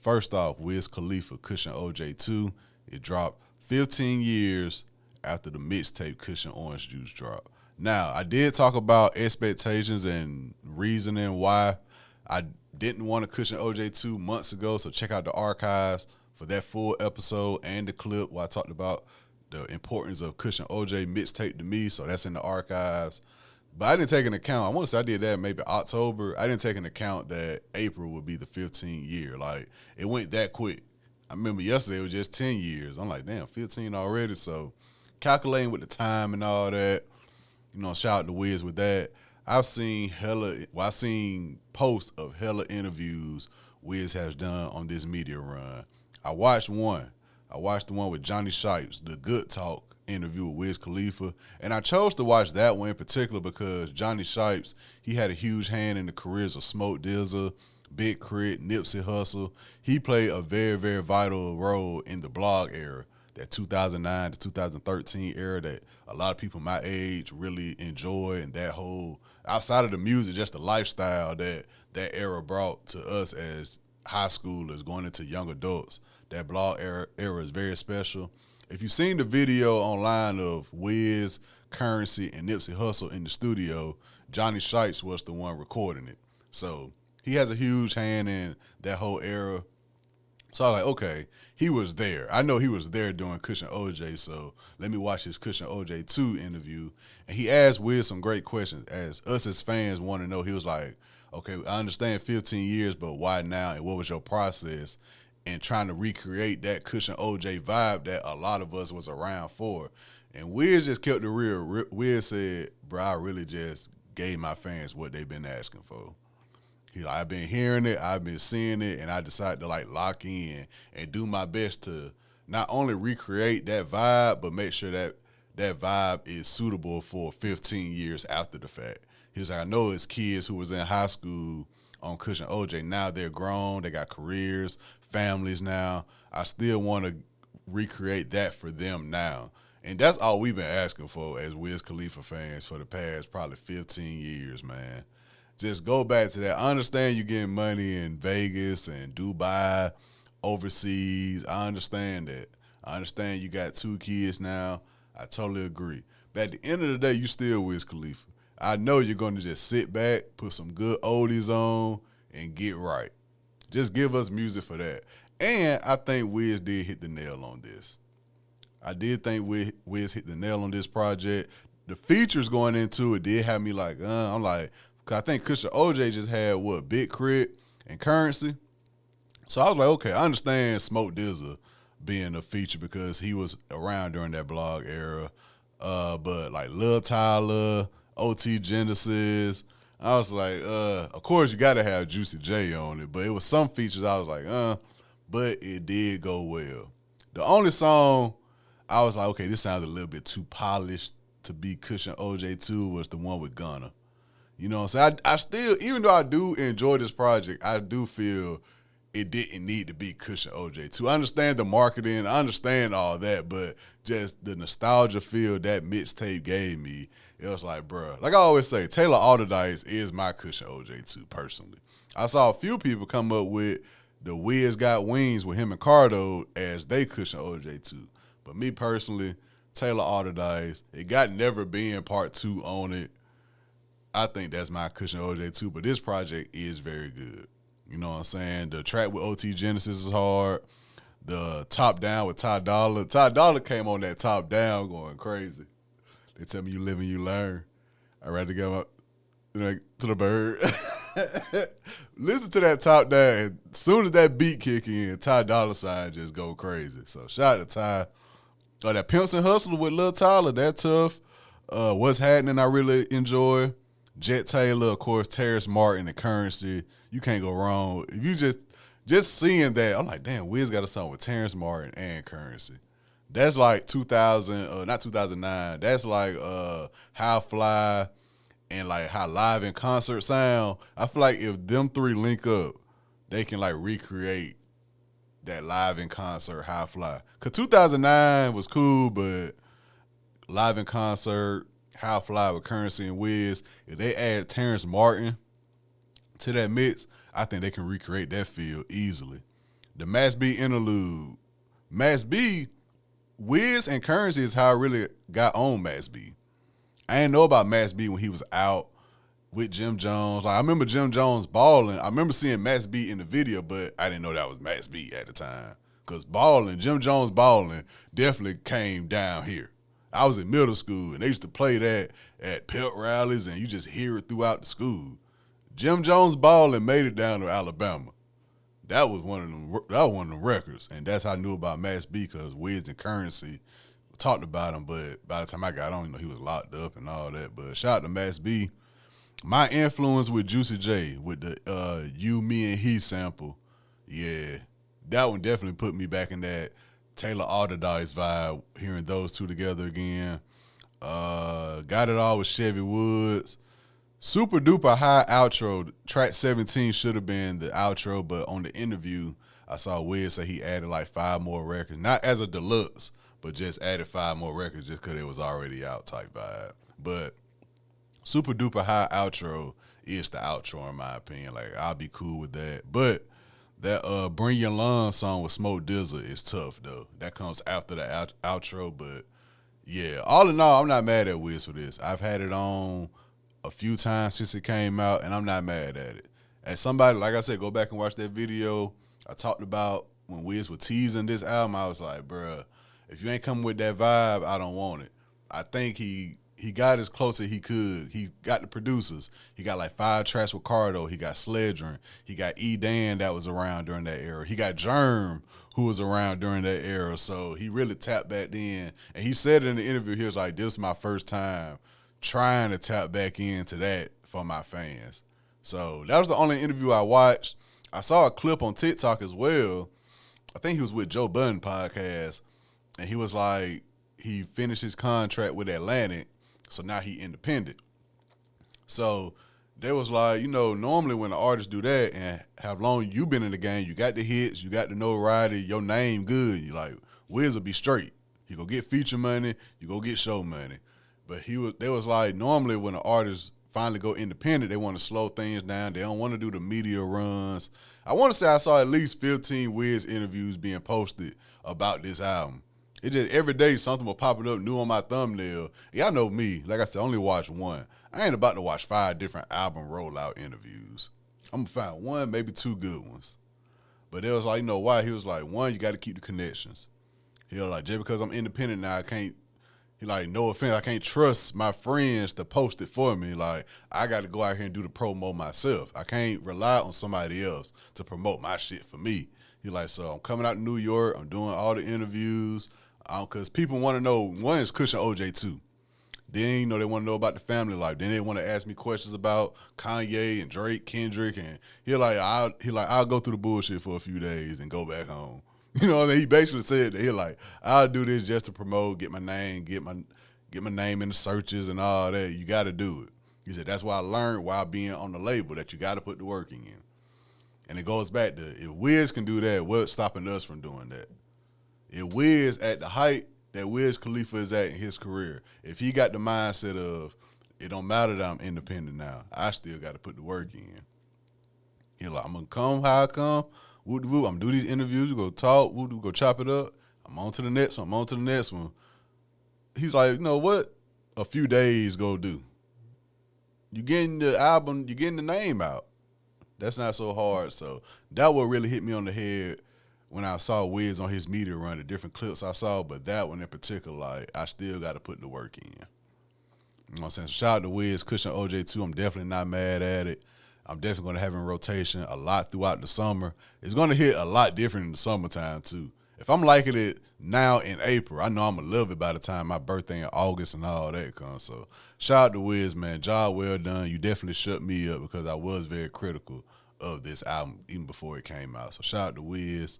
First off, Wiz Khalifa, Kush and OJ 2. It dropped 15 years after the mixtape Kush and Orange Juice dropped. Now, I did talk about expectations and reasoning why I didn't want to Kush and OJ 2 months ago, so check out the archives for that full episode and the clip where I talked about the importance of Kush and OJ mixtape to me, so that's in the archives. But I didn't take into account, I want to say I did that maybe October. I didn't take into account that April would be the 15th year. Like, it went that quick. I remember yesterday it was just 10 years. I'm like, damn, 15 already. So calculating with the time and all that, shout out to Wiz with that. I've seen posts of hella interviews Wiz has done on this media run. I watched one. I watched the one with Johnny Shipes, the Good Talk interview with Wiz Khalifa. And I chose to watch that one in particular because Johnny Shipes, he had a huge hand in the careers of Smoke DZA, Big Crit, Nipsey Hussle. He played a very, very vital role in the blog era, that 2009 to 2013 era that a lot of people my age really enjoy, and that whole, outside of the music, just the lifestyle that era brought to us as high schoolers going into young adults. That blog era is very special. If you've seen the video online of Wiz, Currency, and Nipsey Hussle in the studio, Johnny Shipes was the one recording it. So he has a huge hand in that whole era. So I was like, okay, he was there. I know he was there doing Kush and OJ, so let me watch his Kush and OJ 2 interview. And he asked Wiz some great questions. As us as fans want to know, he was like, okay, I understand 15 years, but why now, and what was your process in trying to recreate that Kush and OJ vibe that a lot of us was around for? And Wiz just kept it real. Wiz said, bro, I really just gave my fans what they've been asking for. I've been hearing it, I've been seeing it, and I decided to lock in and do my best to not only recreate that vibe, but make sure that that vibe is suitable for 15 years after the fact. He was like, I know it's kids who was in high school on Kush and OJ. Now they're grown, they got careers, families now. I still want to recreate that for them now. And that's all we've been asking for as Wiz Khalifa fans for the past probably 15 years, man. Just go back to that. I understand you getting money in Vegas and Dubai, overseas. I understand that. I understand you got 2 kids now. I totally agree. But at the end of the day, you still Wiz Khalifa. I know you're going to just sit back, put some good oldies on, and get right. Just give us music for that. And I think Wiz did hit the nail on this. I did think Wiz hit the nail on this project. The features going into it did have me like, I'm like, because I think Kush and OJ just had, Big Crit and Currency. So I was like, okay, I understand Smoke DZA being a feature because he was around during that blog era. But like Lil Tyler, OT Genesis, I was like, of course you got to have Juicy J on it. But it was some features I was like, but it did go well. The only song I was like, okay, this sounds a little bit too polished to be Kush and OJ 2 was the one with Gunna. You know what I'm saying? I still, even though I do enjoy this project, I do feel it didn't need to be Kush and OJ 2. I understand the marketing, I understand all that, but just the nostalgia feel that mixtape gave me, it was like, bruh. Like I always say, Taylor Alderdice is my Kush and OJ 2, personally. I saw a few people come up with the Wiz Got Wings with him and Cardo as they Kush and OJ 2. But me personally, Taylor Alderdice, it got Never Been Part 2 on it. I think that's my Kush and OJ 2, but this project is very good. You know what I'm saying? The track with OT Genesis is hard. The Top Down with Ty Dolla. Ty Dolla came on that Top Down going crazy. They tell me you live and you learn. I'd rather go to the bird. Listen to that Top Down. And as soon as that beat kick in, Ty Dolla sign just go crazy. So shout out to Ty. That Pimps and Hustle with Lil Tyler, that tough. What's Happening, I really enjoy. Jet Taylor, of course, Terrace Martin, and Currency. You can't go wrong. If you just seeing that, I'm like, damn, Wiz got a song with Terrence Martin and Currency. That's like 2000, not 2009. That's like How Fly and like how live in concert sound. I feel like if them 3 link up, they can like recreate that live in concert How Fly. Cause 2009 was cool, but live in concert, How Fly with Currency and Wiz, if they add Terrence Martin to that mix, I think they can recreate that feel easily. The Mass B interlude. Mass B, Wiz and Currency is how I really got on Mass B. I didn't know about Mass B when he was out with Jim Jones. Like, I remember Jim Jones balling. I remember seeing Mass B in the video, but I didn't know that was Mass B at the time. Because balling, Jim Jones balling definitely came down here. I was in middle school, and they used to play that at pep rallies, and you just hear it throughout the school. Jim Jones balling made it down to Alabama. That was one of them. That was one of them records, and that's how I knew about Mass B because Wiz and Currency talked about him. But by the time I got on, he was locked up and all that. But shout out to Mass B. My influence with Juicy J with the "You, Me, and He" sample, yeah, that one definitely put me back in that Taylor Alderdice vibe. Hearing those two together again, Got It All with Chevy Woods. Super duper high outro. Track 17 should have been the outro, but on the interview, I saw Wiz say he added like 5 more records. Not as a deluxe, but just added 5 more records just because it was already out type vibe. But super duper high outro is the outro in my opinion. Like, I'll be cool with that. But that Bring Your Lungs song with Smoke Dizzle is tough, though. That comes after the outro, but yeah. All in all, I'm not mad at Wiz for this. I've had it on a few times since it came out, and I'm not mad at it. As somebody, like I said, go back and watch that video I talked about when Wiz was teasing this album. I was like, bruh, if you ain't coming with that vibe, I don't want it. I think he got as close as he could. He got the producers. He got like 5 tracks with Cardo. He got Sledgerin. He got E. Dan that was around during that era. He got Germ, who was around during that era. So he really tapped back in. And he said in the interview, he was like, this is my first time trying to tap back into that for my fans. So that was the only interview I watched. I saw a clip on TikTok as well. I think he was with Joe Budden podcast, and he was like, he finished his contract with Atlantic, so now he independent. So they was like, you know, normally when an artist do that and how long you been in the game, you got the hits, you got the notoriety, your name good. You like, Wiz will be straight. You go get feature money, you go get show money. But they was like, normally when an artist finally go independent, they want to slow things down. They don't want to do the media runs. I want to say I saw at least 15 Wiz interviews being posted about this album. It just every day something will pop up new on my thumbnail. Y'all know me. Like I said, I only watch one. I ain't about to watch 5 different album rollout interviews. I'm going to find 1, maybe 2 good ones. But it was like, you know why? He was like, 1, you got to keep the connections. He was like, just because I'm independent now, I can't. He like, no offense, I can't trust my friends to post it for me. Like, I got to go out here and do the promo myself. I can't rely on somebody else to promote my shit for me. He like, so I'm coming out to New York. I'm doing all the interviews. Because people want to know, 1 is Kush and OJ too. Then, you know, they want to know about the family life. Then they want to ask me questions about Kanye and Drake, Kendrick. And I'll go through the bullshit for a few days and go back home. You know, he basically said that he like, I'll do this just to promote, get my name, get my name in the searches and all that. You got to do it. He said that's why I learned while being on the label that you got to put the work in. And it goes back to if Wiz can do that, what's stopping us from doing that? If Wiz at the height that Wiz Khalifa is at in his career, if he got the mindset of it don't matter that I'm independent now, I still got to put the work in. He like, I'm gonna come how I come. Woo, I'm gonna do these interviews. We go talk. We go chop it up. I'm on to the next one. I'm on to the next one. He's like, you know what? A few days go do. You getting the album. You getting the name out. That's not so hard. So that what really hit me on the head when I saw Wiz on his media run. The different clips I saw, but that one in particular, like I still got to put the work in. You know what I'm saying? So shout out to Wiz, Kush and OJ too. I'm definitely not mad at it. I'm definitely going to have in rotation a lot throughout the summer. It's going to hit a lot different in the summertime, too. If I'm liking it now in April, I know I'm going to love it by the time my birthday in August and all that comes. So shout out to Wiz, man. Job well done. You definitely shut me up because I was very critical of this album even before it came out. So shout out to Wiz.